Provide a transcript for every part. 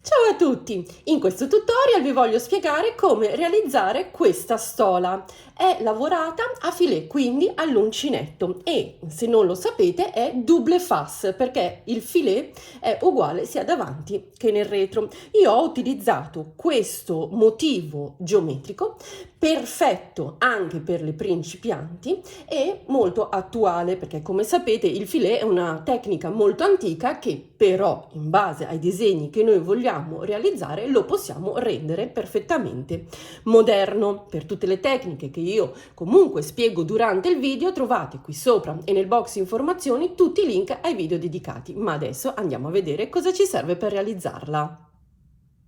Ciao a tutti! In questo tutorial vi voglio spiegare come realizzare questa stola. È lavorata a filet, quindi all'uncinetto, e se non lo sapete è double face perché il filet è uguale sia davanti che nel retro. Io ho utilizzato questo motivo geometrico perfetto anche per le principianti e molto attuale perché, come sapete, il filet è una tecnica molto antica che però, in base ai disegni che noi vogliamo realizzare, lo possiamo rendere perfettamente moderno. Per tutte le tecniche che io comunque spiego durante il video trovate qui sopra e nel box informazioni tutti i link ai video dedicati, ma adesso andiamo a vedere cosa ci serve per realizzarla.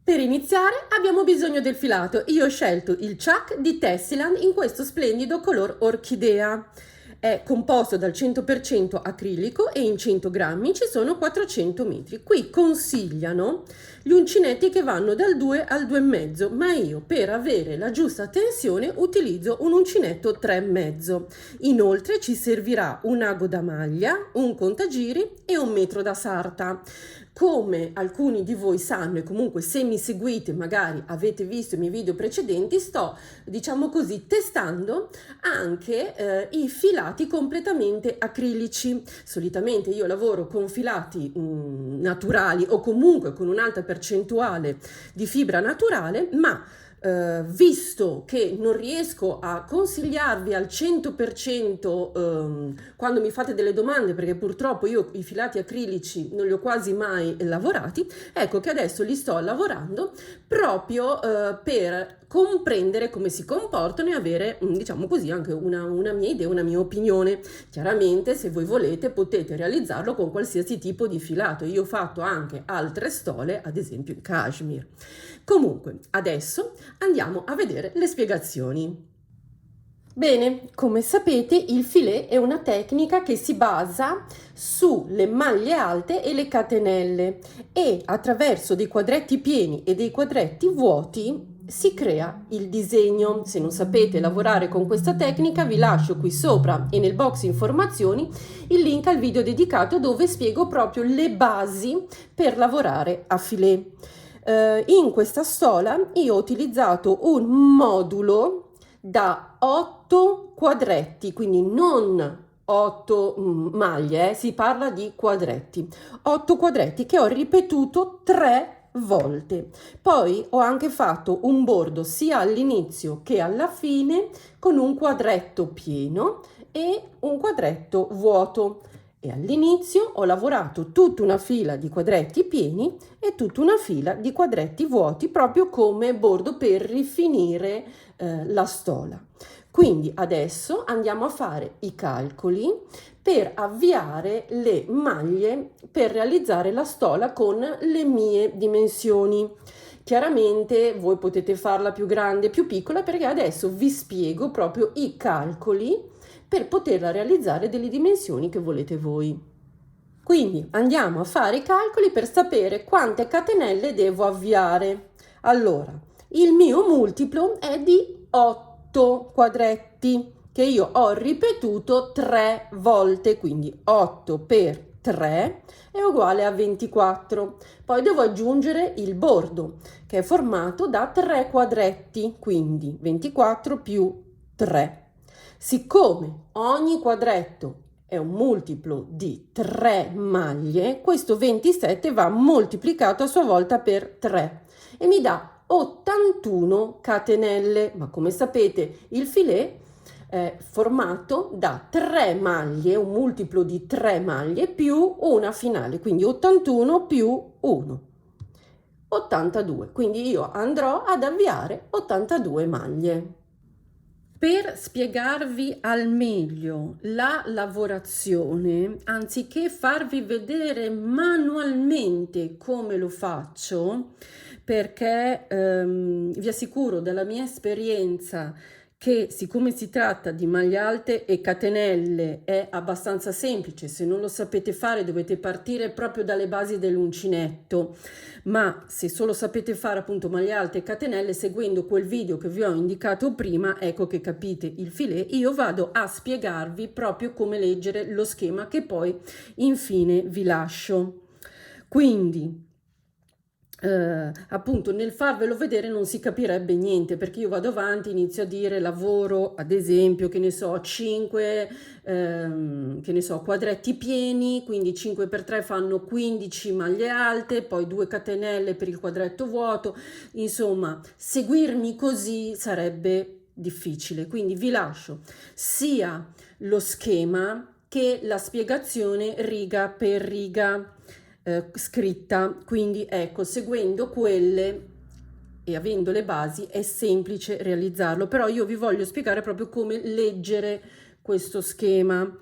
Per iniziare abbiamo bisogno del filato. Io ho scelto il Chuck di Tessiland in questo splendido color orchidea. È composto dal 100% acrilico e in 100 grammi ci sono 400 metri. Qui consigliano gli uncinetti che vanno dal 2 al 2,5, ma io per avere la giusta tensione utilizzo un uncinetto 3,5. Inoltre ci servirà un ago da maglia, un contagiri e un metro da sarta. Come alcuni di voi sanno, e comunque se mi seguite magari avete visto i miei video precedenti, sto, diciamo così, testando anche i filati completamente acrilici. Solitamente io lavoro con filati naturali o comunque con un'alta percentuale di fibra naturale, ma visto che non riesco a consigliarvi al 100% quando mi fate delle domande, perché purtroppo io i filati acrilici non li ho quasi mai lavorati, ecco che adesso li sto lavorando proprio per comprendere come si comportano e avere, diciamo così, anche una mia idea, una mia opinione. Chiaramente, se voi volete, potete realizzarlo con qualsiasi tipo di filato. Io ho fatto anche altre stole, ad esempio in cashmere. Comunque, adesso andiamo a vedere le spiegazioni. Bene, come sapete, il filet è una tecnica che si basa sulle maglie alte e le catenelle e attraverso dei quadretti pieni e dei quadretti vuoti si crea il disegno. Se non sapete lavorare con questa tecnica, vi lascio qui sopra e nel box informazioni il link al video dedicato dove spiego proprio le basi per lavorare a filet. In questa stola io ho utilizzato un modulo da 8 quadretti, quindi non 8 maglie, si parla di quadretti. 8 quadretti che ho ripetuto 3 volte. Poi ho anche fatto un bordo sia all'inizio che alla fine con un quadretto pieno e un quadretto vuoto. E all'inizio ho lavorato tutta una fila di quadretti pieni e tutta una fila di quadretti vuoti proprio come bordo per rifinire la stola. Quindi adesso andiamo a fare i calcoli per avviare le maglie per realizzare la stola con le mie dimensioni. Chiaramente voi potete farla più grande, più piccola, perché adesso vi spiego proprio i calcoli per poterla realizzare delle dimensioni che volete voi. Quindi andiamo a fare i calcoli per sapere quante catenelle devo avviare. Allora, il mio multiplo è di 8 quadretti che io ho ripetuto 3 volte, quindi 8 per 3 è uguale a 24. Poi devo aggiungere il bordo che è formato da 3 quadretti, quindi 24 più 3. Siccome ogni quadretto è un multiplo di 3 maglie, questo 27 va moltiplicato a sua volta per 3 e mi dà 81 catenelle, ma come sapete il filet è formato da 3 maglie, un multiplo di 3 maglie più una finale, quindi 81 più 1. 82, quindi io andrò ad avviare 82 maglie. Per spiegarvi al meglio la lavorazione, anziché farvi vedere manualmente come lo faccio, perché vi assicuro dalla mia esperienza che siccome si tratta di maglie alte e catenelle è abbastanza semplice. Se non lo sapete fare dovete partire proprio dalle basi dell'uncinetto, ma se solo sapete fare appunto maglie alte e catenelle, seguendo quel video che vi ho indicato prima, ecco che capite il filet. Io vado a spiegarvi proprio come leggere lo schema che poi infine vi lascio. Quindi appunto nel farvelo vedere non si capirebbe niente, perché io vado avanti, inizio a dire lavoro, ad esempio, che ne so, 5 che ne so, quadretti pieni, quindi 5 per 3 fanno 15 maglie alte, poi 2 catenelle per il quadretto vuoto, insomma, seguirmi così sarebbe difficile. Quindi vi lascio sia lo schema che la spiegazione riga per riga scritta, quindi ecco, seguendo quelle e avendo le basi è semplice realizzarlo, però io vi voglio spiegare proprio come leggere questo schema.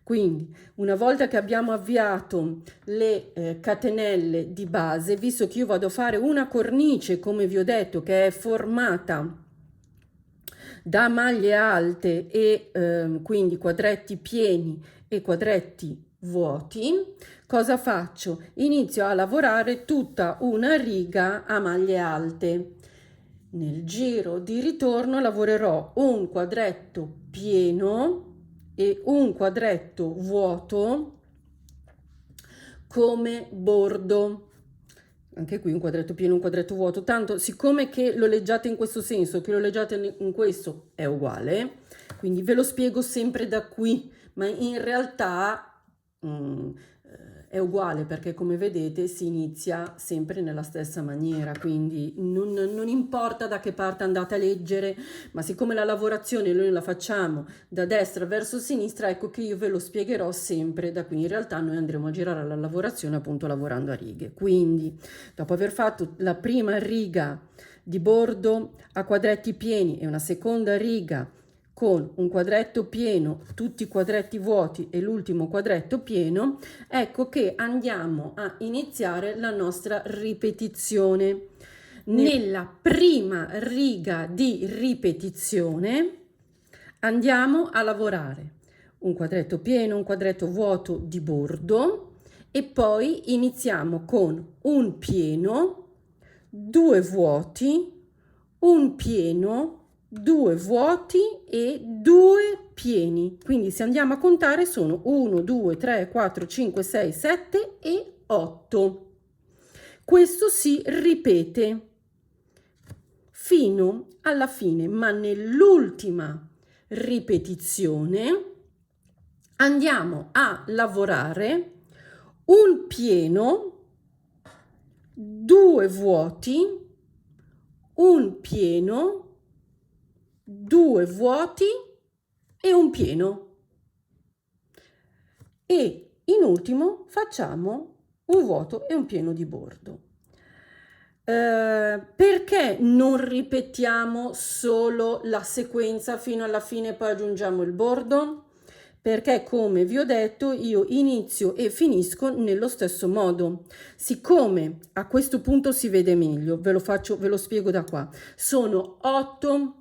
Quindi una volta che abbiamo avviato le catenelle di base, visto che io vado a fare una cornice, come vi ho detto, che è formata da maglie alte e quindi quadretti pieni e quadretti vuoti, cosa faccio? Inizio a lavorare tutta una riga a maglie alte. Nel giro di ritorno lavorerò un quadretto pieno e un quadretto vuoto come bordo. Anche qui un quadretto pieno, un quadretto vuoto, tanto siccome che lo leggiate in questo senso, che lo leggiate in questo è uguale, quindi ve lo spiego sempre da qui, ma in realtà è uguale perché come vedete si inizia sempre nella stessa maniera, quindi non importa da che parte andate a leggere, ma siccome la lavorazione noi la facciamo da destra verso sinistra, ecco che io ve lo spiegherò sempre da qui. In realtà noi andremo a girare la lavorazione appunto lavorando a righe. Quindi dopo aver fatto la prima riga di bordo a quadretti pieni e una seconda riga con un quadretto pieno, tutti i quadretti vuoti e l'ultimo quadretto pieno, ecco che andiamo a iniziare la nostra ripetizione. Nella prima riga di ripetizione andiamo a lavorare un quadretto pieno, un quadretto vuoto di bordo e poi iniziamo con un pieno, 2 vuoti, un pieno, 2 vuoti e 2 pieni. Quindi se andiamo a contare sono 1, 2, 3, 4, 5, 6, 7 e 8. Questo si ripete fino alla fine, ma nell'ultima ripetizione andiamo a lavorare un pieno, 2 vuoti, un pieno, 2 vuoti e un pieno. E in ultimo facciamo un vuoto e un pieno di bordo. Perché non ripetiamo solo la sequenza fino alla fine e poi aggiungiamo il bordo? Perché come vi ho detto io inizio e finisco nello stesso modo. Siccome a questo punto si vede meglio, ve lo spiego da qua. Sono 8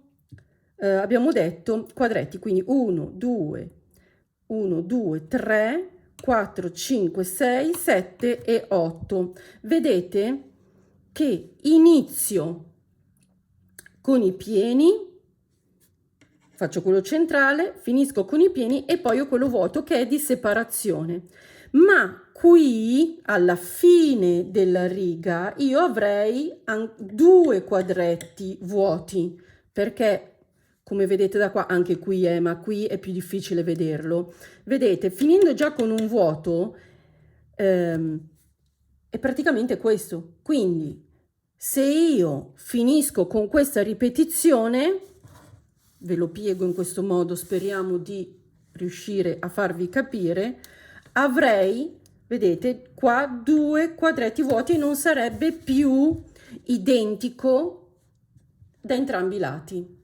abbiamo detto quadretti, quindi 1 2 3 4 5 6 7 e 8. Vedete che inizio con i pieni, faccio quello centrale, finisco con i pieni e poi ho quello vuoto che è di separazione. Ma qui alla fine della riga io avrei 2 quadretti vuoti, perché come vedete da qua, anche qui ma qui è più difficile vederlo. Vedete, finendo già con un vuoto è praticamente questo. Quindi se io finisco con questa ripetizione, ve lo piego in questo modo, speriamo di riuscire a farvi capire, avrei, vedete, qua 2 quadretti vuoti e non sarebbe più identico da entrambi i lati.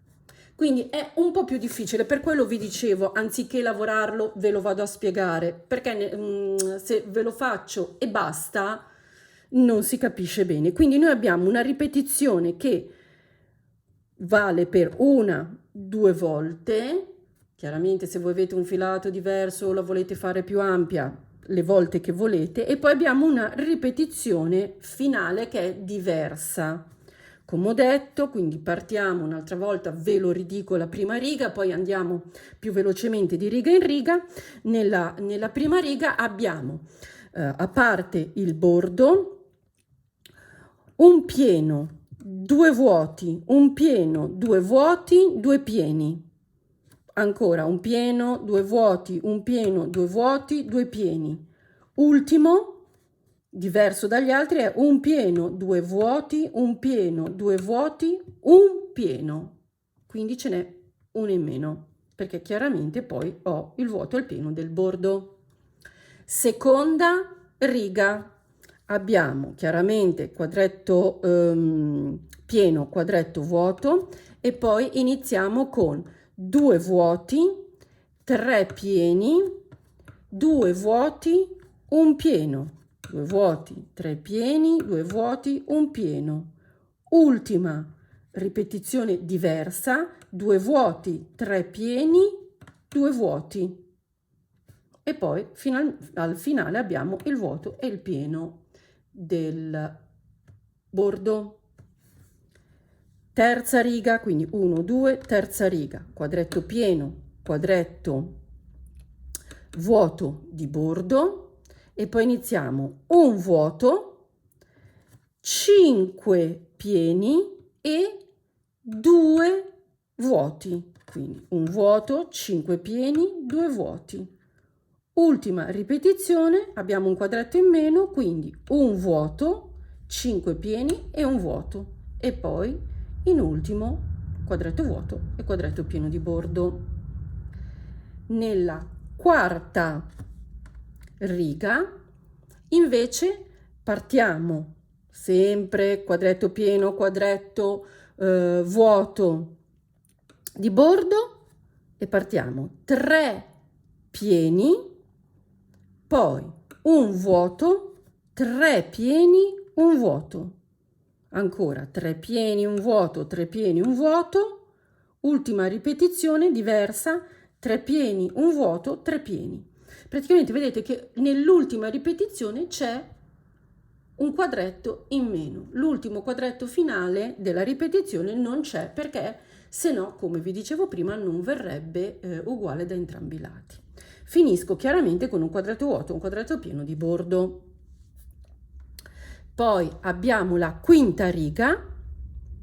Quindi è un po' più difficile, per quello vi dicevo, anziché lavorarlo ve lo vado a spiegare, perché se ve lo faccio e basta non si capisce bene. Quindi noi abbiamo una ripetizione che vale per 1-2 volte. Chiaramente se voi avete un filato diverso o la volete fare più ampia, le volte che volete, e poi abbiamo una ripetizione finale che è diversa. Come ho detto, quindi partiamo un'altra volta, ve lo ridico la prima riga, poi andiamo più velocemente di riga in riga. Nella prima riga abbiamo a parte il bordo un pieno, 2 vuoti, un pieno, 2 vuoti, 2 pieni. Ancora un pieno, 2 vuoti, un pieno, 2 vuoti, 2 pieni. Ultimo, diverso dagli altri, è un pieno, 2 vuoti, un pieno, 2 vuoti, un pieno. Quindi ce n'è uno in meno, perché chiaramente poi ho il vuoto e il pieno del bordo. Seconda riga. Abbiamo chiaramente quadretto pieno, quadretto vuoto e poi iniziamo con 2 vuoti, 3 pieni, 2 vuoti, un pieno, 2 vuoti, 3 pieni, 2 vuoti, un pieno. Ultima ripetizione diversa, 2 vuoti, 3 pieni, 2 vuoti. E poi al finale abbiamo il vuoto e il pieno del bordo. Terza riga, quindi 1, 2, terza riga, quadretto pieno, quadretto vuoto di bordo e poi iniziamo un vuoto, 5 pieni e 2 vuoti, quindi un vuoto, 5 pieni, 2 vuoti. Ultima ripetizione, abbiamo un quadretto in meno, quindi un vuoto, 5 pieni e un vuoto e poi in ultimo quadretto vuoto e quadretto pieno di bordo. Nella quarta riga invece partiamo sempre quadretto pieno, quadretto vuoto di bordo e partiamo 3 pieni, poi un vuoto, 3 pieni, un vuoto, ancora 3 pieni, un vuoto, 3 pieni, un vuoto, ultima ripetizione diversa, 3 pieni, un vuoto, 3 pieni. Praticamente vedete che nell'ultima ripetizione c'è un quadretto in meno. L'ultimo quadretto finale della ripetizione non c'è perché se no, come vi dicevo prima, non verrebbe uguale da entrambi i lati. Finisco chiaramente con un quadretto vuoto, un quadretto pieno di bordo. Poi abbiamo la quinta riga,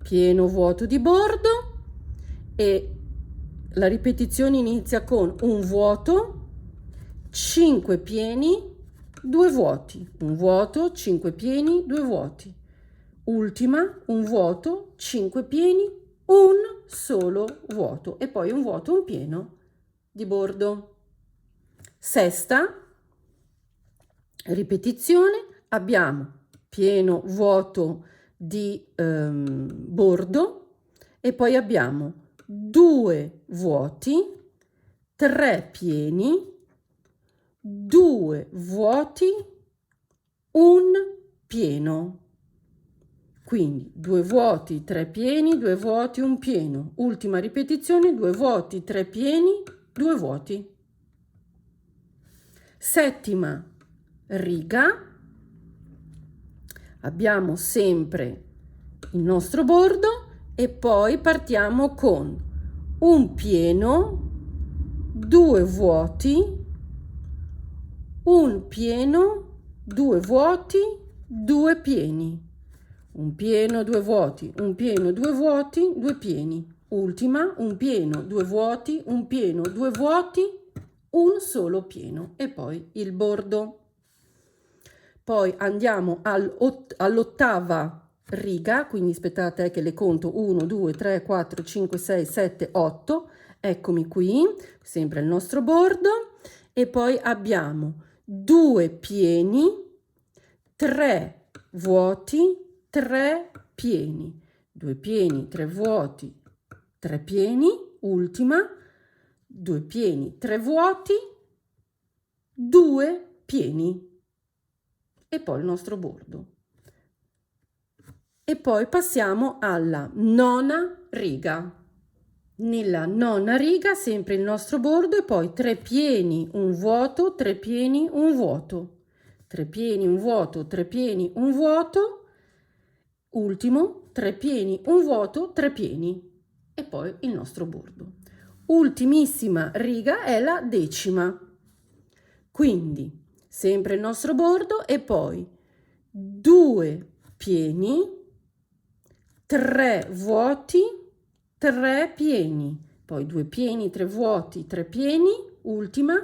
pieno vuoto di bordo e la ripetizione inizia con un vuoto, 5 pieni, 2 vuoti, un vuoto, 5 pieni, 2 vuoti. Ultima, un vuoto, 5 pieni, un solo vuoto e poi un vuoto, un pieno di bordo. Sesta ripetizione, abbiamo pieno vuoto di bordo e poi abbiamo 2 vuoti, 3 pieni, 2 vuoti, un pieno. Quindi 2 vuoti, 3 pieni, 2 vuoti, un pieno. Ultima ripetizione, 2 vuoti, 3 pieni, 2 vuoti. Settima riga, abbiamo sempre il nostro bordo e poi partiamo con un pieno, 2 vuoti, un pieno, 2 vuoti, 2 pieni. Un pieno, 2 vuoti, un pieno, 2 vuoti, 2 pieni. Ultima, un pieno, 2 vuoti, un pieno, 2 vuoti, un solo pieno e poi il bordo. Poi andiamo all'ottava riga, quindi aspettate che le conto 1, 2, 3, 4, 5, 6, 7, 8. Eccomi qui, sempre il nostro bordo e poi abbiamo 2 pieni, 3 vuoti, 3 pieni, 2 pieni, 3 vuoti, 3 pieni, ultima, 2 pieni, 3 vuoti, 2 pieni e poi il nostro bordo. E poi passiamo alla nona riga. Nella nona riga sempre il nostro bordo e poi 3 pieni, un vuoto, 3 pieni, un vuoto, 3 pieni, un vuoto, 3 pieni, un vuoto, ultimo, 3 pieni, un vuoto, 3 pieni e poi il nostro bordo. Ultimissima riga è la decima, quindi sempre il nostro bordo e poi 2 pieni, 3 vuoti, 3 pieni, poi 2 pieni, 3 vuoti, 3 pieni, ultima,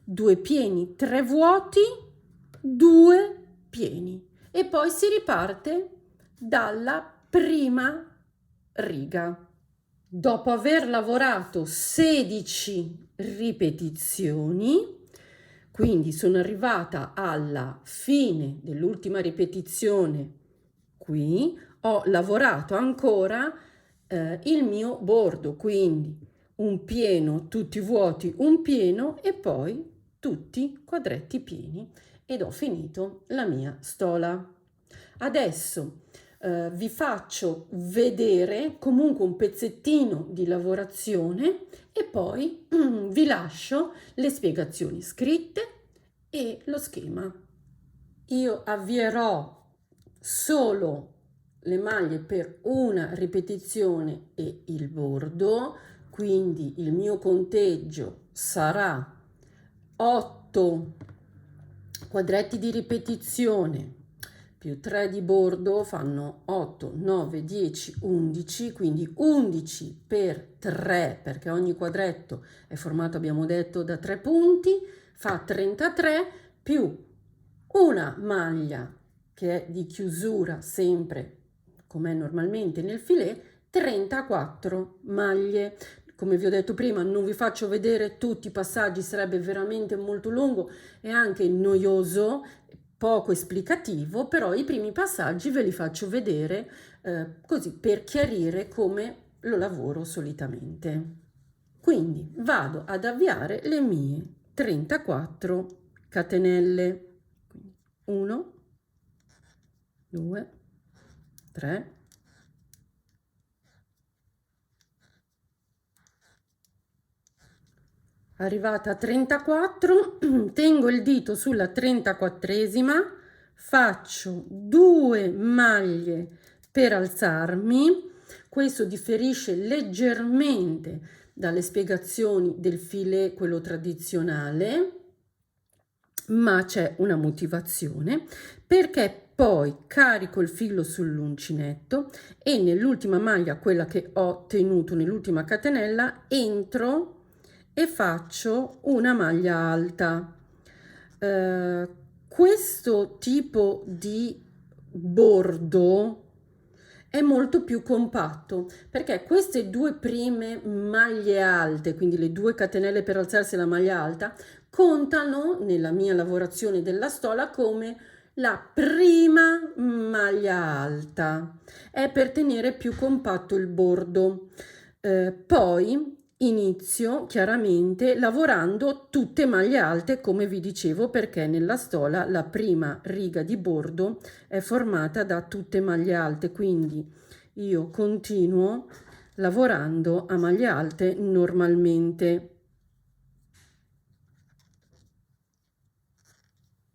2 pieni, 3 vuoti, 2 pieni e poi si riparte dalla prima riga. Dopo aver lavorato 16 ripetizioni, quindi sono arrivata alla fine dell'ultima ripetizione qui, ho lavorato ancora il mio bordo, quindi un pieno, tutti vuoti, un pieno e poi tutti quadretti pieni ed ho finito la mia stola. Adesso vi faccio vedere comunque un pezzettino di lavorazione e poi vi lascio le spiegazioni scritte e lo schema. Io avvierò solo le maglie per una ripetizione e il bordo, quindi il mio conteggio sarà 8 quadretti di ripetizione più 3 di bordo fanno 8, 9, 10, 11, quindi 11 per 3, perché ogni quadretto è formato, abbiamo detto, da 3 punti, fa 33, più una maglia che è di chiusura sempre come è normalmente nel filet, 34 maglie. Come vi ho detto prima, non vi faccio vedere tutti i passaggi, sarebbe veramente molto lungo e anche noioso, poco esplicativo, però i primi passaggi ve li faccio vedere così per chiarire come lo lavoro solitamente. Quindi vado ad avviare le mie 34 catenelle. 1, 2, 3, arrivata a 34, tengo il dito sulla 34esima, faccio 2 maglie per alzarmi. Questo differisce leggermente dalle spiegazioni del filet, quello tradizionale, ma c'è una motivazione, perché poi carico il filo sull'uncinetto e nell'ultima maglia, quella che ho tenuto nell'ultima catenella, entro e faccio una maglia alta. Questo tipo di bordo è molto più compatto perché queste 2 prime maglie alte, quindi le 2 catenelle per alzarsi la maglia alta, contano nella mia lavorazione della stola come la prima maglia alta. È per tenere più compatto il bordo. Poi inizio chiaramente lavorando tutte maglie alte, come vi dicevo, perché nella stola la prima riga di bordo è formata da tutte maglie alte, quindi io continuo lavorando a maglie alte normalmente.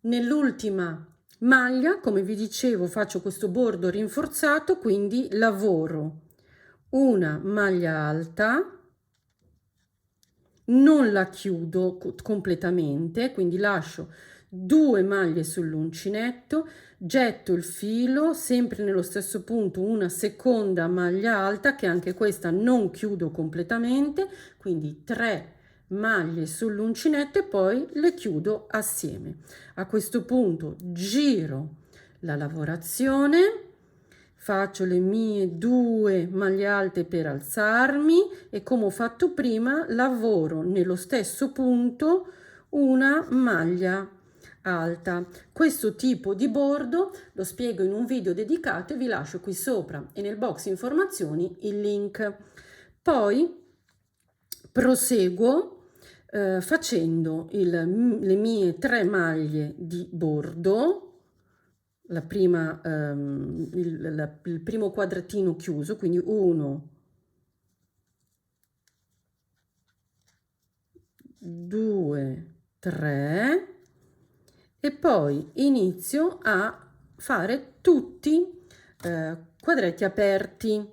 Nell'ultima maglia, come vi dicevo, faccio questo bordo rinforzato, quindi lavoro una maglia alta, non la chiudo completamente, quindi lascio 2 maglie sull'uncinetto, getto il filo sempre nello stesso punto, una seconda maglia alta che anche questa non chiudo completamente, quindi 3 maglie sull'uncinetto e poi le chiudo assieme. A questo punto giro la lavorazione, faccio le mie 2 maglie alte per alzarmi e, come ho fatto prima, lavoro nello stesso punto una maglia alta. Questo tipo di bordo lo spiego in un video dedicato e vi lascio qui sopra e nel box informazioni il link. Poi proseguo facendo le mie 3 maglie di bordo, la prima, il primo quadratino chiuso, quindi 1, 2, 3 e poi inizio a fare tutti quadretti aperti.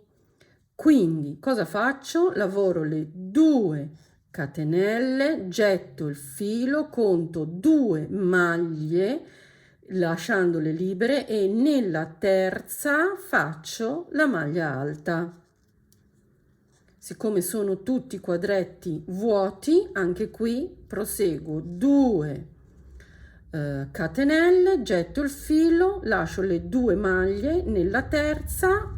Quindi cosa faccio? Lavoro le 2 catenelle, getto il filo, conto 2 maglie lasciandole libere, e nella terza faccio la maglia alta. Siccome sono tutti quadretti vuoti, anche qui proseguo 2 catenelle, getto il filo, lascio le 2 maglie nella terza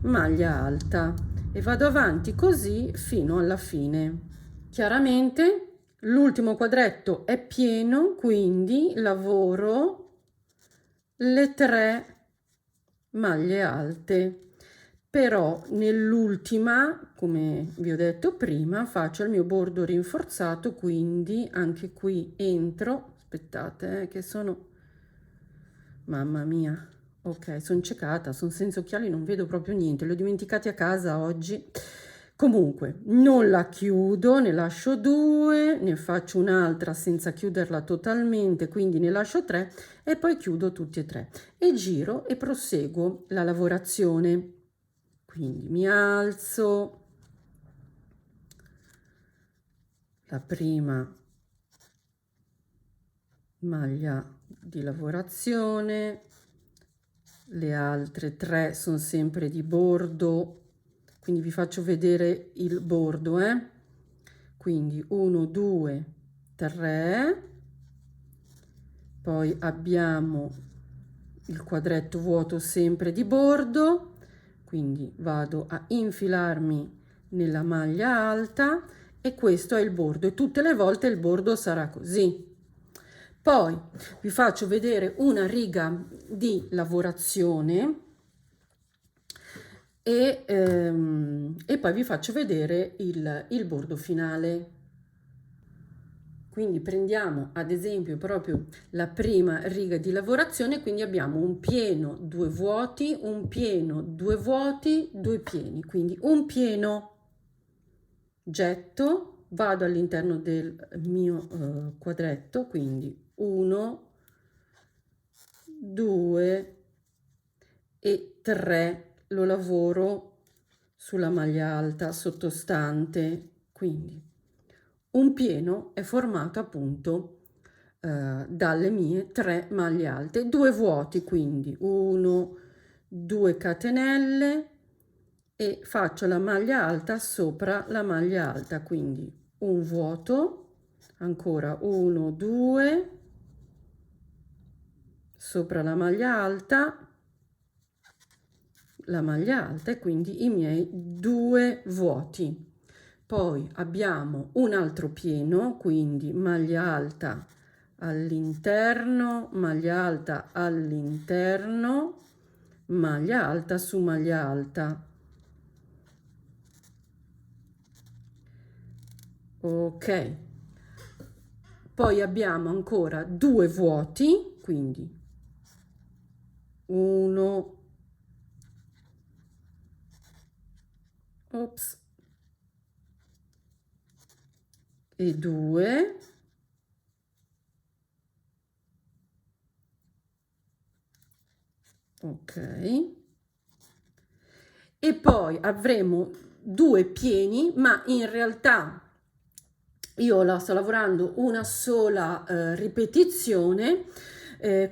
maglia alta e vado avanti così fino alla fine. Chiaramente l'ultimo quadretto è pieno, quindi lavoro le 3 maglie alte. Però nell'ultima, come vi ho detto prima, faccio il mio bordo rinforzato, quindi anche qui entro, aspettate che sono, mamma mia, ok, sono ciecata, sono senza occhiali, non vedo proprio niente, li ho dimenticati a casa oggi. Comunque non la chiudo, ne lascio 2, ne faccio un'altra senza chiuderla totalmente, quindi ne lascio 3 e poi chiudo tutti e 3 e giro e proseguo la lavorazione. Quindi mi alzo, la prima maglia di lavorazione, le altre 3 sono sempre di bordo, quindi vi faccio vedere il bordo, quindi 1, 2, 3, poi abbiamo il quadretto vuoto sempre di bordo, quindi vado a infilarmi nella maglia alta e questo è il bordo, e tutte le volte il bordo sarà così. Poi vi faccio vedere una riga di lavorazione e poi vi faccio vedere il bordo finale. Quindi prendiamo ad esempio proprio la prima riga di lavorazione, quindi abbiamo un pieno, 2 vuoti, un pieno, 2 vuoti, 2 pieni, quindi un pieno, getto, vado all'interno del mio quadretto, quindi 1, 2 e 3, lo lavoro sulla maglia alta sottostante, quindi un pieno è formato appunto dalle mie 3 maglie alte, 2 vuoti, quindi 1, 2 catenelle e faccio la maglia alta sopra la maglia alta, quindi un vuoto, ancora 1, 2, sopra la maglia alta e quindi i miei 2 vuoti. Poi abbiamo un altro pieno, quindi maglia alta all'interno, maglia alta all'interno, maglia alta su maglia alta. Ok. Poi abbiamo ancora 2 vuoti, quindi 1, ops, e 2, ok, e poi avremo 2 pieni, ma in realtà io la sto lavorando una sola ripetizione,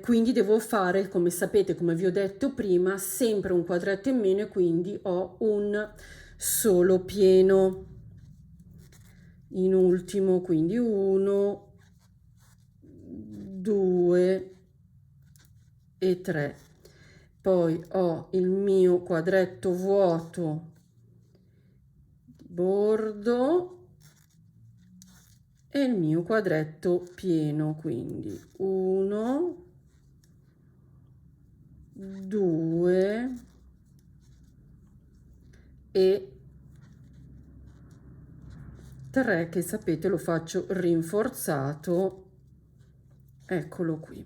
quindi devo fare, come sapete, come vi ho detto prima, sempre un quadretto in meno, e quindi ho un solo pieno in ultimo, quindi 1, 2 e 3. Poi ho il mio quadretto vuoto di bordo e il mio quadretto pieno, quindi 1, 2 e 3, che sapete lo faccio rinforzato, eccolo qui.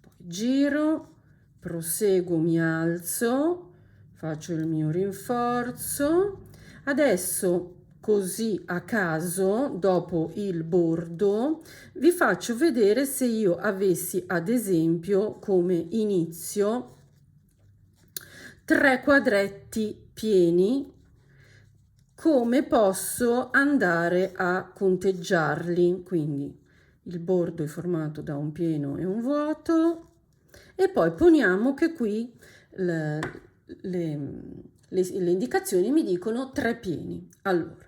Poi giro, proseguo, mi alzo, faccio il mio rinforzo. Adesso così a caso, dopo il bordo, vi faccio vedere se io avessi ad esempio come inizio 3 quadretti pieni, come posso andare a conteggiarli. Quindi il bordo è formato da un pieno e un vuoto, e poi poniamo che qui le indicazioni mi dicono 3 pieni. Allora,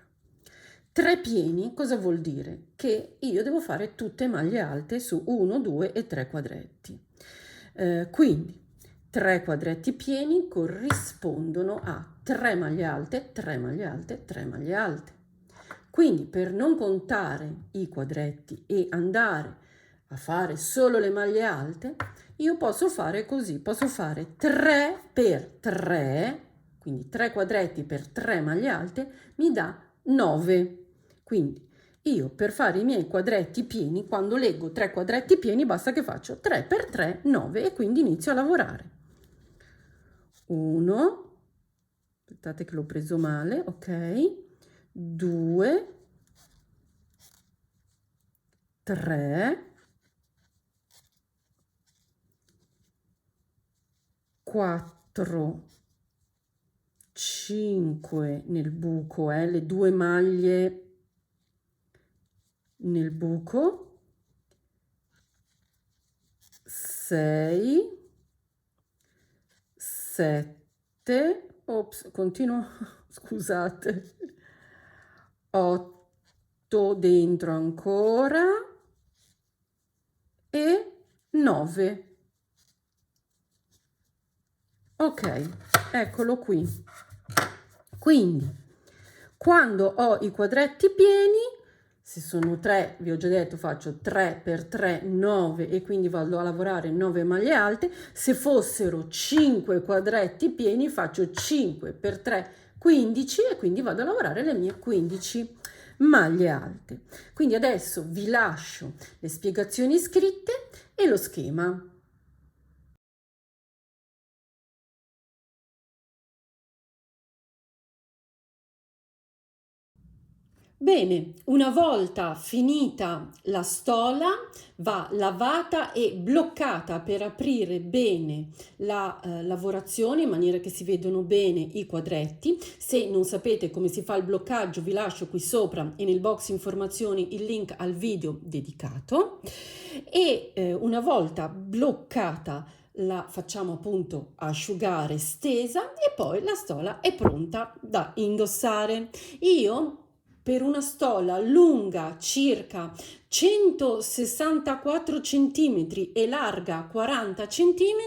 3 pieni cosa vuol dire? Che io devo fare tutte maglie alte su 1, 2 e 3 quadretti. Quindi 3 quadretti pieni corrispondono a 3 maglie alte, 3 maglie alte, 3 maglie alte. Quindi per non contare i quadretti e andare a fare solo le maglie alte, io posso fare così, posso fare 3 per 3, quindi 3 quadretti per 3 maglie alte mi dà 9. Quindi io per fare i miei quadretti pieni, quando leggo 3 quadretti pieni, basta che faccio 3 per 3, 9, e quindi inizio a lavorare. 1, aspettate che l'ho preso male, ok, 2, 3, 4, 5 nel buco, le 2 maglie nel buco, 6, 7, ops, continuo, scusate, 8 dentro ancora e 9. Ok, eccolo qui. Quindi, quando ho i quadretti pieni, se sono 3, vi ho già detto, faccio 3 per 3, 9, e quindi vado a lavorare 9 maglie alte. Se fossero 5 quadretti pieni, faccio 5 per 3, 15, e quindi vado a lavorare le mie 15 maglie alte. Quindi adesso vi lascio le spiegazioni scritte e lo schema. Bene, una volta finita la stola va lavata e bloccata per aprire bene la lavorazione, in maniera che si vedono bene i quadretti. Se non sapete come si fa il bloccaggio, vi lascio qui sopra e nel box informazioni il link al video dedicato. E una volta bloccata la facciamo appunto asciugare, stesa, e poi la stola è pronta da indossare. Io, per una stola lunga circa 164 cm e larga 40 cm,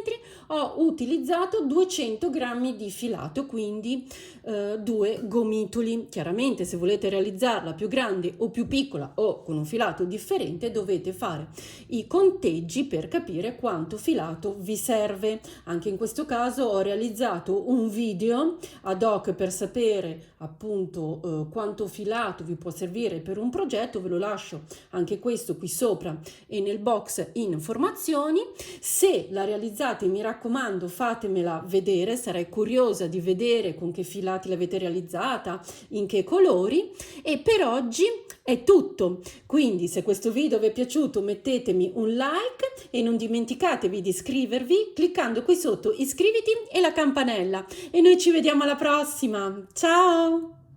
ho utilizzato 200 grammi di filato, quindi 2 gomitoli. Chiaramente, se volete realizzarla più grande o più piccola o con un filato differente, dovete fare i conteggi per capire quanto filato vi serve. Anche in questo caso ho realizzato un video ad hoc per sapere appunto quanto filato vi può servire per un progetto. Ve lo lascio anche questo qui sopra e nel box informazioni. Se la realizzate, mi raccomando, fatemela vedere, sarei curiosa di vedere con che filati l'avete realizzata, in che colori. E per oggi è tutto, quindi se questo video vi è piaciuto mettetemi un like e non dimenticatevi di iscrivervi cliccando qui sotto iscriviti e la campanella, e noi ci vediamo alla prossima. Ciao!